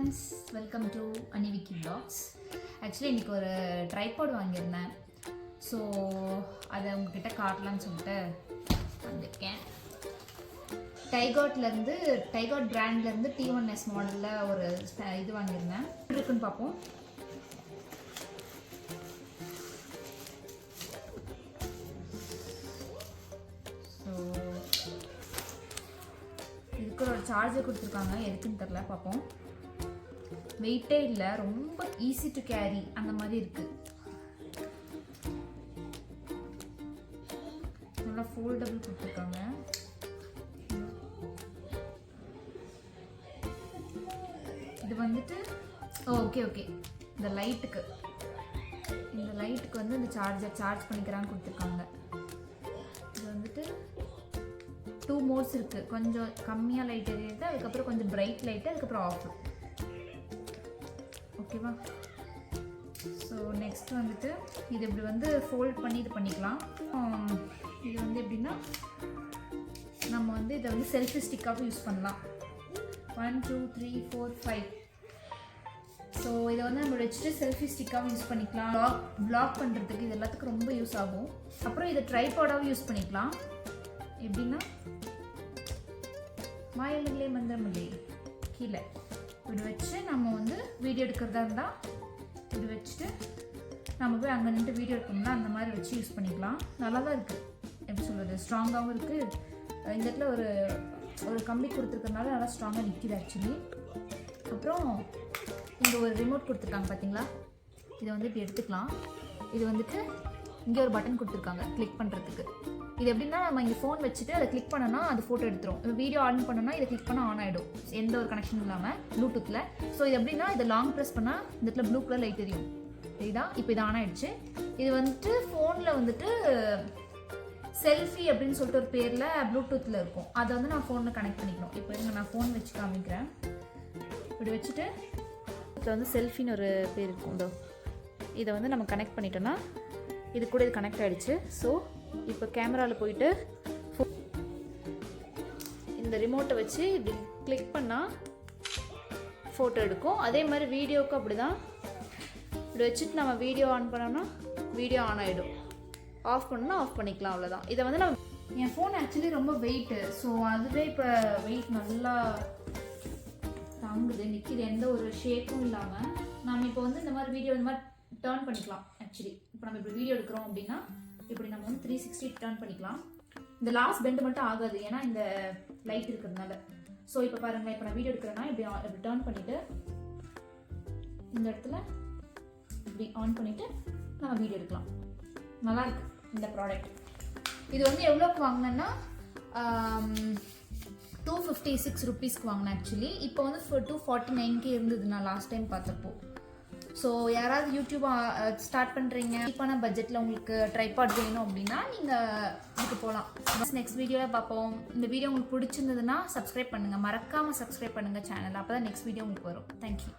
Friends, welcome to அனிவிக்கி vlogs. Actually இன்றைக்கி ஒரு ட்ரைபாட் வாங்கியிருந்தேன். ஸோ அதை உங்ககிட்ட காட்டலான்னு சொல்லிட்டு வந்திருக்கேன். டைகாட் பிராண்ட்லேருந்து T1S மாடலில் ஒரு இது வாங்கியிருந்தேன். இருக்குன்னு பார்ப்போம். ஸோ இதுக்கு ஒரு சார்ஜர் கொடுத்துருக்காங்க, எதுக்குன்னு தெரில, பார்ப்போம். வெயிட்டே இல்லை, ரொம்ப ஈஸி டு கேரி அந்த மாதிரி இருக்குது. நல்லா ஃபோல்டபிள் கொடுத்துருக்காங்க. இது வந்துட்டு ஓகே இந்த லைட்டுக்கு வந்து இந்த சார்ஜ் பண்ணிக்கிறான்னு கொடுத்துருக்காங்க. இது வந்துட்டு 2 மோட்ஸ் இருக்குது. கொஞ்சம் கம்மியாக லைட் எரியுது, அதுக்கப்புறம் கொஞ்சம் பிரைட் லைட்டு, அதுக்கப்புறம் ஆஃப். ஓகேவா? ஸோ நெக்ஸ்ட் வந்துட்டு இது இப்படி வந்து ஃபோல்ட் பண்ணி இது பண்ணிக்கலாம். இது வந்து எப்படின்னா நம்ம வந்து இதை வந்து செல்ஃபி ஸ்டிக்காகவும் யூஸ் பண்ணலாம். 1 2 3 4 5. ஸோ இதை வந்து நம்ம வச்சுட்டு செல்ஃபி ஸ்டிக்காகவும் யூஸ் பண்ணிக்கலாம். வ்ளாக் பண்ணுறதுக்கு இது எல்லாத்துக்கும் ரொம்ப யூஸ் ஆகும். அப்புறம் இதை ட்ரைபாடாகவும் யூஸ் பண்ணிக்கலாம். எப்படின்னா மாயமில்லை மந்திரமில்லை கீழே இப்படி வச்சு நம்ம வந்து வீடியோ எடுக்கிறதா இருந்தால் இப்படி வச்சுட்டு நம்ம போய் அங்கே நின்று வீடியோ எடுக்கணும்னா அந்த மாதிரி வச்சு யூஸ் பண்ணிக்கலாம். நல்லா தான் இருக்குது. எப்படி சொல்கிறது, ஸ்ட்ராங்காகவும் இருக்குது. இந்த இடத்துல ஒரு கம்பி கொடுத்துருக்கறனால நல்லா ஸ்ட்ராங்காக நிற்கிது ஆக்சுவலி. அப்புறம் இங்கே ஒரு ரிமோட் கொடுத்துருக்காங்க பார்த்தீங்களா? இதை வந்து இப்படி எடுத்துக்கலாம். இது வந்துட்டு இங்கே ஒரு பட்டன் கொடுத்துருக்காங்க கிளிக் பண்ணுறதுக்கு. இது எப்படின்னா நம்ம இங்கே ஃபோன் வச்சுட்டு அதை கிளிக் பண்ணோன்னா அது ஃபோட்டோ எடுத்துரும். வீடியோ ஆன் பண்ணோன்னா இதை கிளிக் பண்ணால் ஆன் ஆகிடும், எந்த ஒரு கனெக்ஷனும் இல்லாமல் ப்ளூடூத்தில். ஸோ இது எப்படின்னா இதை லாங் ப்ரெஸ் பண்ணால் இந்த இடத்துல ப்ளூ கலர் லைட் தெரியும். இதுதான் இப்போ இது ஆன் ஆகிடுச்சு. இது வந்துட்டு ஃபோனில் வந்துட்டு செல்ஃபி அப்படின்னு சொல்லிட்டு ஒரு பேரில் ப்ளூடூத்தில் இருக்கும். அதை வந்து நான் ஃபோனில் கனெக்ட் பண்ணிக்கணும். இப்போ இங்கே நான் ஃபோன் வச்சு காமிக்கிறேன். இப்படி வச்சுட்டு இதில் வந்து செல்ஃபின்னு ஒரு பேர் இருக்கும். இதை வந்து நம்ம கனெக்ட் பண்ணிட்டோன்னா இது கூட இது கனெக்ட் ஆகிடுச்சு. ஸோ இப்போ கேமராவில் போயிட்டு இந்த ரிமோட்டை வச்சு இப்படி கிளிக் பண்ணால் ஃபோட்டோ எடுக்கும். அதே மாதிரி வீடியோவுக்கு அப்படி தான். இப்படி வச்சுட்டு நம்ம வீடியோ ஆன் பண்ணோம்னா வீடியோ ஆன் ஆகிடும். ஆஃப் பண்ணோன்னா ஆஃப் பண்ணிக்கலாம், அவ்வளோதான். இதை வந்து நம்ம என் ஃபோன் ஆக்சுவலி ரொம்ப வெயிட்டு. ஸோ அதுவே இப்போ வெயிட் நல்லா தாங்குது, நிற்கிது, எந்த ஒரு ஷேக்கும் இல்லாமல். நம்ம இப்போ வந்து இந்த மாதிரி வீடியோ இந்த மாதிரி டர்ன் பண்ணிக்கலாம். ஆக்சுவலி இப்போ நம்ம இப்படி வீடியோ எடுக்கிறோம் அப்படின்னா இப்படி நம்ம வந்து 360 டர்ன் பண்ணிக்கலாம். இந்த லாஸ்ட் பெண்ட் மட்டும் ஆகாது, ஏன்னா இந்த லைட் இருக்கிறதுனால. ஸோ இப்போ பாருங்கள், இப்போ நான் வீடியோ எடுக்கிறேன்னா இப்படி டர்ன் பண்ணிவிட்டு இந்த இடத்துல இப்படி ஆன் பண்ணிவிட்டு நம்ம வீடியோ எடுக்கலாம். நல்லாயிருக்கு இந்த ப்ராடக்ட். இது வந்து எவ்வளோக்கு வாங்கினேன்னா 256 ருபீஸ்க்கு வாங்கினேன் ஆக்சுவலி. இப்போ வந்து 249 இருந்தது நான் லாஸ்ட் டைம் பார்த்தப்போ. ஸோ யாராவது யூடியூப் ஸ்டார்ட் பண்ணுறீங்க, சீப்பான பட்ஜெட்டில் உங்களுக்கு ட்ரைபாட் வேணும் அப்படின்னா நீங்கள் இதுக்கு போகலாம். நெக்ஸ்ட் வீடியோவில் பார்ப்போம். இந்த வீடியோ உங்களுக்கு பிடிச்சிருந்ததுன்னா சப்ஸ்கிரைப் பண்ணுங்கள், மறக்காமல் சப்ஸ்கிரைப் பண்ணுங்கள் சேனல். அப்போ தான் நெக்ஸ்ட் வீடியோ உங்களுக்கு வரும். தேங்க்யூ.